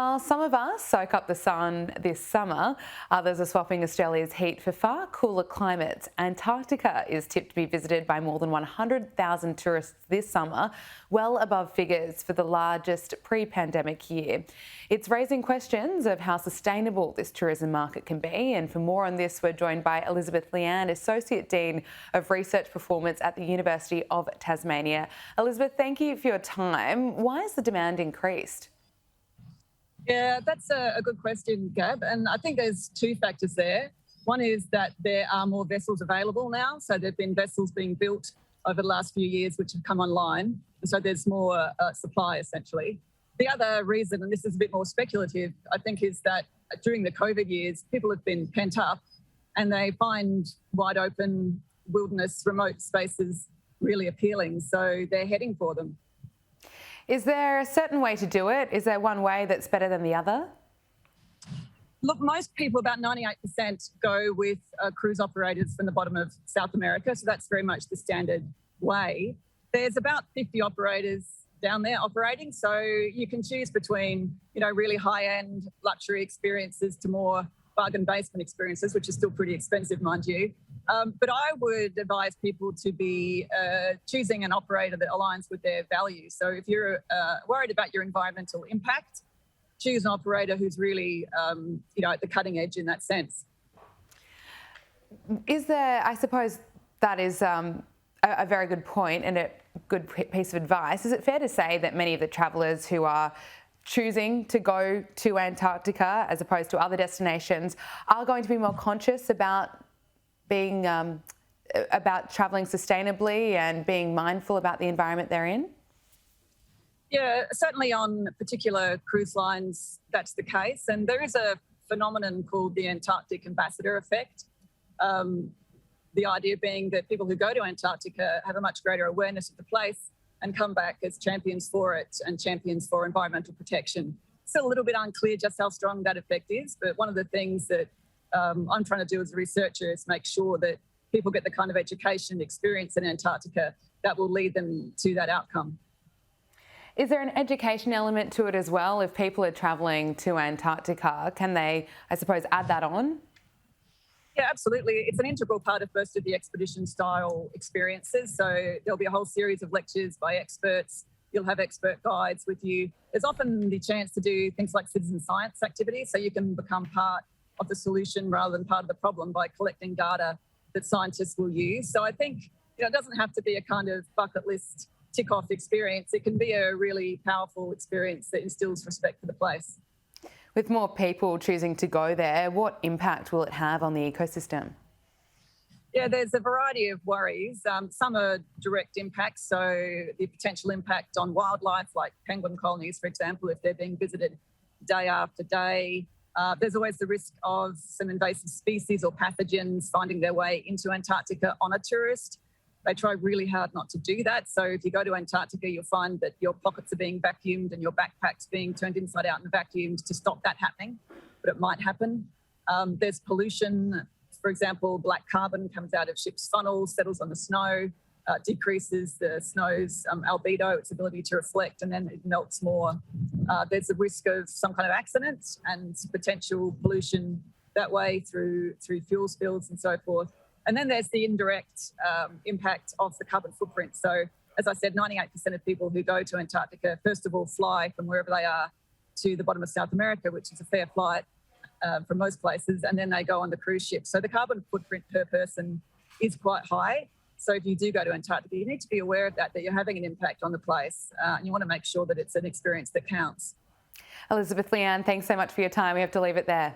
While some of us soak up the sun this summer, others are swapping Australia's heat for far cooler climates. Antarctica is tipped to be visited by more than 100,000 tourists this summer, well above figures for the largest pre-pandemic year. It's raising questions of how sustainable this tourism market can be, and for more on this, we're joined by Elizabeth Leane, Associate Dean of Research Performance at the University of Tasmania. Elizabeth, thank you for your time. Why has the demand increased? Yeah, that's a good question, Gab. And I think there's two factors there. One is that there are more vessels available now. So there have been vessels being built over the last few years which have come online. And so there's more supply, essentially. The other reason, and this is a bit more speculative, I think, is that during the COVID years, people have been pent up and they find wide open wilderness, remote spaces really appealing. So they're heading for them. Is there a certain way to do it? Is there one way that's better than the other? Look, most people, about 98%, go with cruise operators from the bottom of South America. So that's very much the standard way. There's about 50 operators down there operating. So you can choose between, really high-end luxury experiences to more bargain basement experiences, which is still pretty expensive, mind you. But I would advise people to be choosing an operator that aligns with their values. So if you're worried about your environmental impact, choose an operator who's really, at the cutting edge in that sense. Is there, I suppose that is a very good point and a good piece of advice. Is it fair to say that many of the travellers who are choosing to go to Antarctica as opposed to other destinations are going to be more conscious about being about travelling sustainably and being mindful about the environment they're in? Yeah, certainly on particular cruise lines, that's the case. And there is a phenomenon called the Antarctic ambassador effect. The idea being that people who go to Antarctica have a much greater awareness of the place and come back as champions for it and champions for environmental protection. Still a little bit unclear just how strong that effect is, but one of the things that I'm trying to do as a researcher is make sure that people get the kind of education and experience in Antarctica that will lead them to that outcome. Is there an education element to it as well? If people are travelling to Antarctica, can they, I suppose, add that on? Yeah, absolutely. It's an integral part of most of the expedition style experiences. So there'll be a whole series of lectures by experts. You'll have expert guides with you. There's often the chance to do things like citizen science activities, so you can become part of the solution rather than part of the problem by collecting data that scientists will use. So I think it doesn't have to be a kind of bucket list tick-off experience. It can be a really powerful experience that instills respect for the place. With more people choosing to go there, what impact will it have on the ecosystem? Yeah, there's a variety of worries. Some are direct impacts, so the potential impact on wildlife, like penguin colonies, for example, if they're being visited day after day. There's always the risk of some invasive species or pathogens finding their way into Antarctica on a tourist. They try really hard not to do that. So if you go to Antarctica, you'll find that your pockets are being vacuumed and your backpacks being turned inside out and vacuumed to stop that happening, but it might happen. There's pollution. For example, black carbon comes out of ships' funnels, settles on the snow, decreases the snow's albedo, its ability to reflect, and then it melts more. There's a risk of some kind of accident and potential pollution that way through fuel spills and so forth. And then there's the indirect impact of the carbon footprint. So, as I said, 98% of people who go to Antarctica, first of all, fly from wherever they are to the bottom of South America, which is a fair flight from most places, and then they go on the cruise ship. So the carbon footprint per person is quite high. So if you do go to Antarctica, you need to be aware of that you're having an impact on the place, and you want to make sure that it's an experience that counts. Elizabeth Leane, thanks so much for your time. We have to leave it there.